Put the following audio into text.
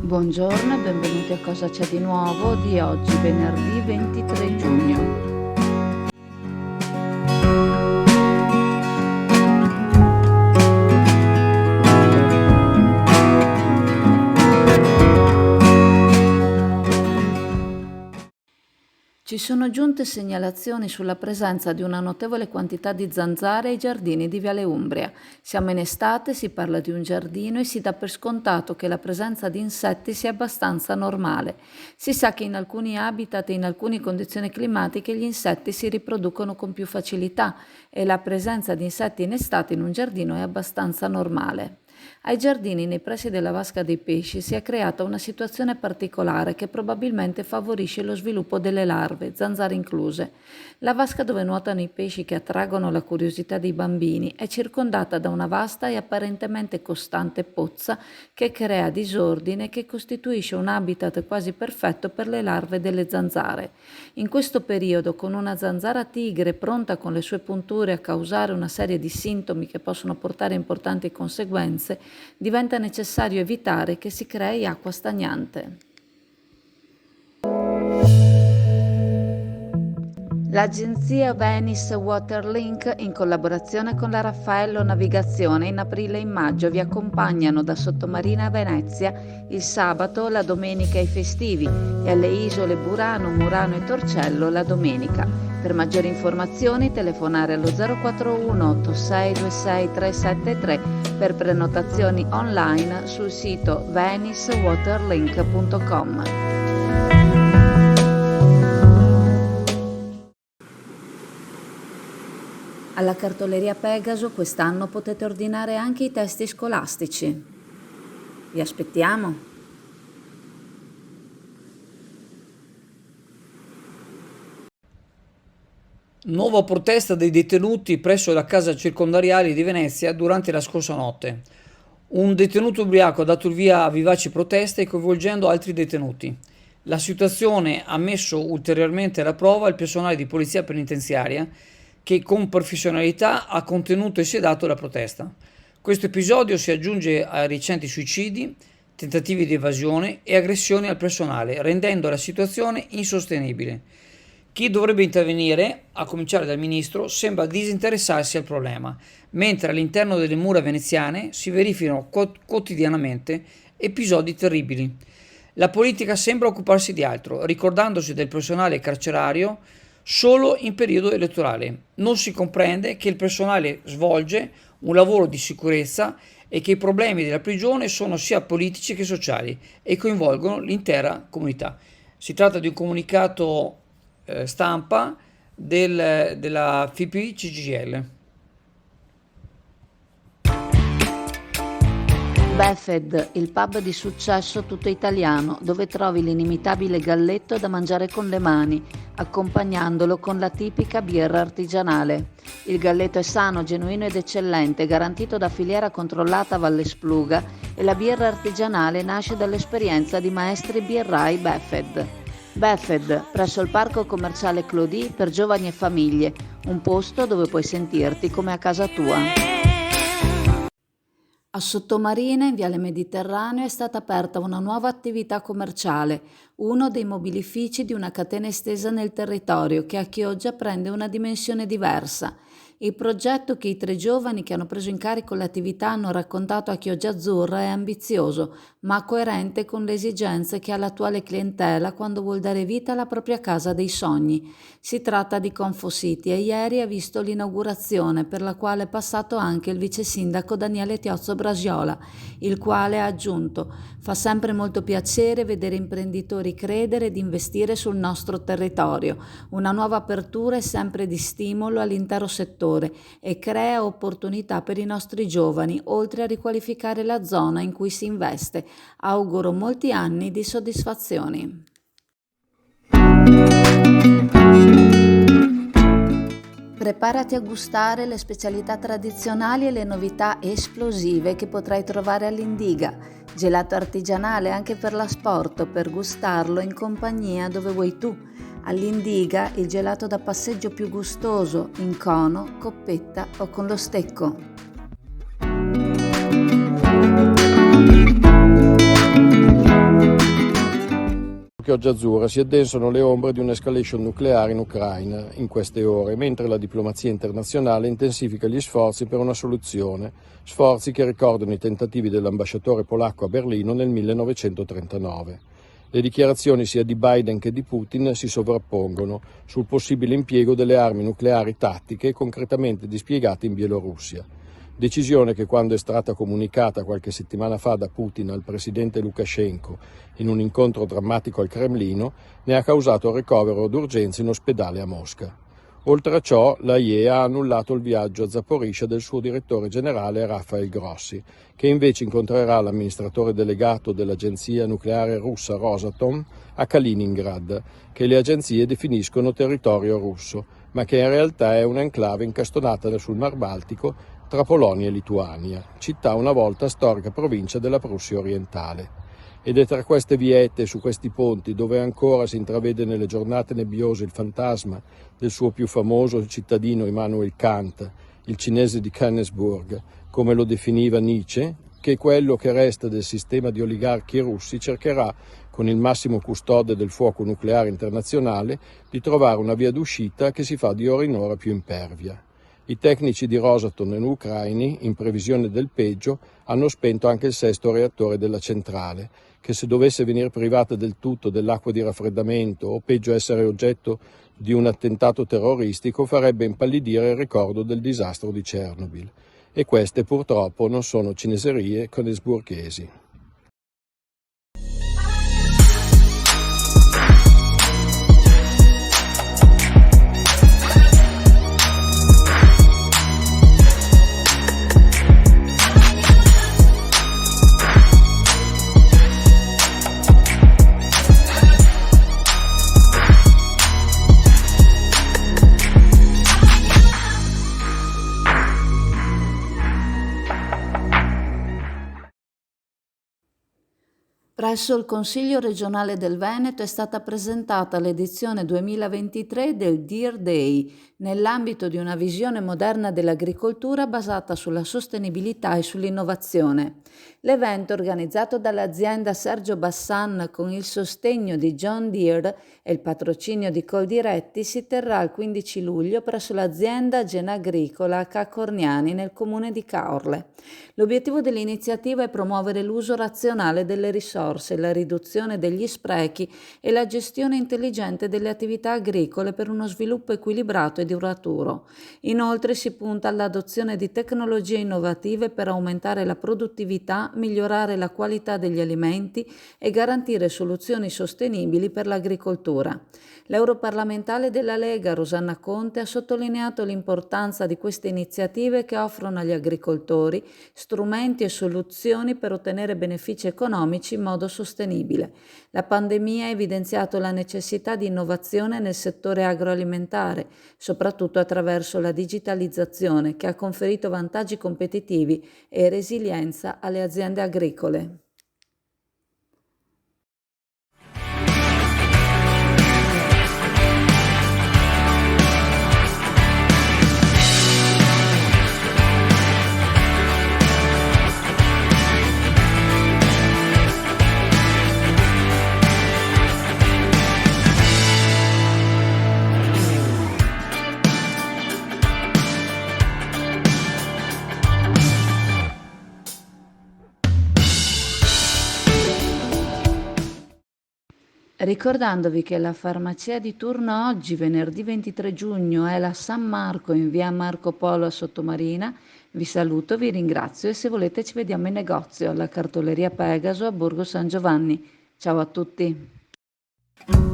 Buongiorno e benvenuti a Cosa c'è di nuovo di oggi, venerdì 23 giugno. Ci sono giunte segnalazioni sulla presenza di una notevole quantità di zanzare ai giardini di Viale Umbria. Siamo in estate, si parla di un giardino e si dà per scontato che la presenza di insetti sia abbastanza normale. Si sa che in alcuni habitat e in alcune condizioni climatiche gli insetti si riproducono con più facilità e la presenza di insetti in estate in un giardino è abbastanza normale. Ai giardini nei pressi della Vasca dei Pesci si è creata una situazione particolare che probabilmente favorisce lo sviluppo delle larve, zanzare incluse. La vasca dove nuotano i pesci che attraggono la curiosità dei bambini è circondata da una vasta e apparentemente costante pozza che crea disordine e che costituisce un habitat quasi perfetto per le larve delle zanzare. In questo periodo, con una zanzara tigre pronta con le sue punture a causare una serie di sintomi che possono portare importanti conseguenze, diventa necessario evitare che si crei acqua stagnante. L'agenzia Venice Waterlink, in collaborazione con la Raffaello Navigazione, in aprile e in maggio vi accompagnano da Sottomarina a Venezia il sabato, la domenica e i festivi e alle isole Burano, Murano e Torcello la domenica. Per maggiori informazioni telefonare allo 041 8626 373 per prenotazioni online sul sito venicewaterlink.com. Alla cartoleria Pegaso quest'anno potete ordinare anche i testi scolastici. Vi aspettiamo! Nuova protesta dei detenuti presso la casa circondariale di Venezia durante la scorsa notte. Un detenuto ubriaco ha dato il via a vivaci proteste coinvolgendo altri detenuti. La situazione ha messo ulteriormente alla prova il personale di polizia penitenziaria che con professionalità ha contenuto e sedato la protesta. Questo episodio si aggiunge ai recenti suicidi, tentativi di evasione e aggressioni al personale, rendendo la situazione insostenibile. Chi dovrebbe intervenire, a cominciare dal ministro, sembra disinteressarsi al problema, mentre all'interno delle mura veneziane si verificano quotidianamente episodi terribili. La politica sembra occuparsi di altro, ricordandosi del personale carcerario solo in periodo elettorale. Non si comprende che il personale svolge un lavoro di sicurezza e che i problemi della prigione sono sia politici che sociali e coinvolgono l'intera comunità. Si tratta di un comunicato stampa della FIPI-CGIL. Befed, il pub di successo tutto italiano, dove trovi l'inimitabile galletto da mangiare con le mani, accompagnandolo con la tipica birra artigianale. Il galletto è sano, genuino ed eccellente, garantito da filiera controllata Valle Spluga e la birra artigianale nasce dall'esperienza di maestri birrai Befed. Befed, presso il parco commerciale Clodì per giovani e famiglie, un posto dove puoi sentirti come a casa tua. A Sottomarina, in Viale Mediterraneo, è stata aperta una nuova attività commerciale, uno dei mobilifici di una catena estesa nel territorio che a Chioggia prende una dimensione diversa. Il progetto che i 3 giovani che hanno preso in carico l'attività hanno raccontato a Chioggia Azzurra è ambizioso, ma coerente con le esigenze che ha l'attuale clientela quando vuol dare vita alla propria casa dei sogni. Si tratta di Confo City e ieri ha visto l'inaugurazione per la quale è passato anche il vice sindaco Daniele Tiozzo Brasiola, il quale ha aggiunto: fa sempre molto piacere vedere imprenditori credere ed investire sul nostro territorio. Una nuova apertura è sempre di stimolo all'intero settore e crea opportunità per i nostri giovani, oltre a riqualificare la zona in cui si investe. Auguro molti anni di soddisfazioni. Preparati a gustare le specialità tradizionali e le novità esplosive che potrai trovare all'Indiga. Gelato artigianale anche per l'asporto, per gustarlo in compagnia dove vuoi tu. All'Indiga il gelato da passeggio più gustoso, in cono, coppetta o con lo stecco. che oggi azzurra si addensano le ombre di un'escalation nucleare in Ucraina in queste ore, mentre la diplomazia internazionale intensifica gli sforzi per una soluzione, sforzi che ricordano i tentativi dell'ambasciatore polacco a Berlino nel 1939. Le dichiarazioni sia di Biden che di Putin si sovrappongono sul possibile impiego delle armi nucleari tattiche concretamente dispiegate in Bielorussia. Decisione che, quando è stata comunicata qualche settimana fa da Putin al presidente Lukashenko in un incontro drammatico al Cremlino, ne ha causato il ricovero d'urgenza in ospedale a Mosca. Oltre a ciò, la IEA ha annullato il viaggio a Zaporizhzhia del suo direttore generale Rafael Grossi, che invece incontrerà l'amministratore delegato dell'agenzia nucleare russa Rosatom a Kaliningrad, che le agenzie definiscono territorio russo, ma che in realtà è un'enclave incastonata sul Mar Baltico tra Polonia e Lituania, città una volta storica provincia della Prussia orientale. Ed è tra queste viette, su questi ponti, dove ancora si intravede nelle giornate nebbiose il fantasma del suo più famoso cittadino Immanuel Kant, il cinese di Königsburg, come lo definiva Nietzsche, che quello che resta del sistema di oligarchi russi cercherà, con il massimo custode del fuoco nucleare internazionale, di trovare una via d'uscita che si fa di ora in ora più impervia. I tecnici di Rosatom e ucraini, in previsione del peggio, hanno spento anche il sesto reattore della centrale, che se dovesse venire privata del tutto dell'acqua di raffreddamento o peggio essere oggetto di un attentato terroristico farebbe impallidire il ricordo del disastro di Chernobyl. E queste purtroppo non sono cineserie königsburghesi. Presso il Consiglio regionale del Veneto è stata presentata l'edizione 2023 del Deer Day, nell'ambito di una visione moderna dell'agricoltura basata sulla sostenibilità e sull'innovazione. L'evento, organizzato dall'azienda Sergio Bassan con il sostegno di John Deere e il patrocinio di Coldiretti, si terrà il 15 luglio presso l'azienda Genagricola a Cacorniani nel comune di Caorle. L'obiettivo dell'iniziativa è promuovere l'uso razionale delle risorse, la riduzione degli sprechi e la gestione intelligente delle attività agricole per uno sviluppo equilibrato e duraturo. Inoltre si punta all'adozione di tecnologie innovative per aumentare la produttività, migliorare la qualità degli alimenti e garantire soluzioni sostenibili per l'agricoltura. L'europarlamentare della Lega, Rosanna Conte, ha sottolineato l'importanza di queste iniziative che offrono agli agricoltori strumenti e soluzioni per ottenere benefici economici in modo sostenibile. La pandemia ha evidenziato la necessità di innovazione nel settore agroalimentare, soprattutto attraverso la digitalizzazione, che ha conferito vantaggi competitivi e resilienza alle aziende agricole. Ricordandovi che la farmacia di turno oggi, venerdì 23 giugno, è la San Marco in via Marco Polo a Sottomarina. Vi saluto, vi ringrazio e se volete ci vediamo in negozio alla cartoleria Pegaso a Borgo San Giovanni. Ciao a tutti!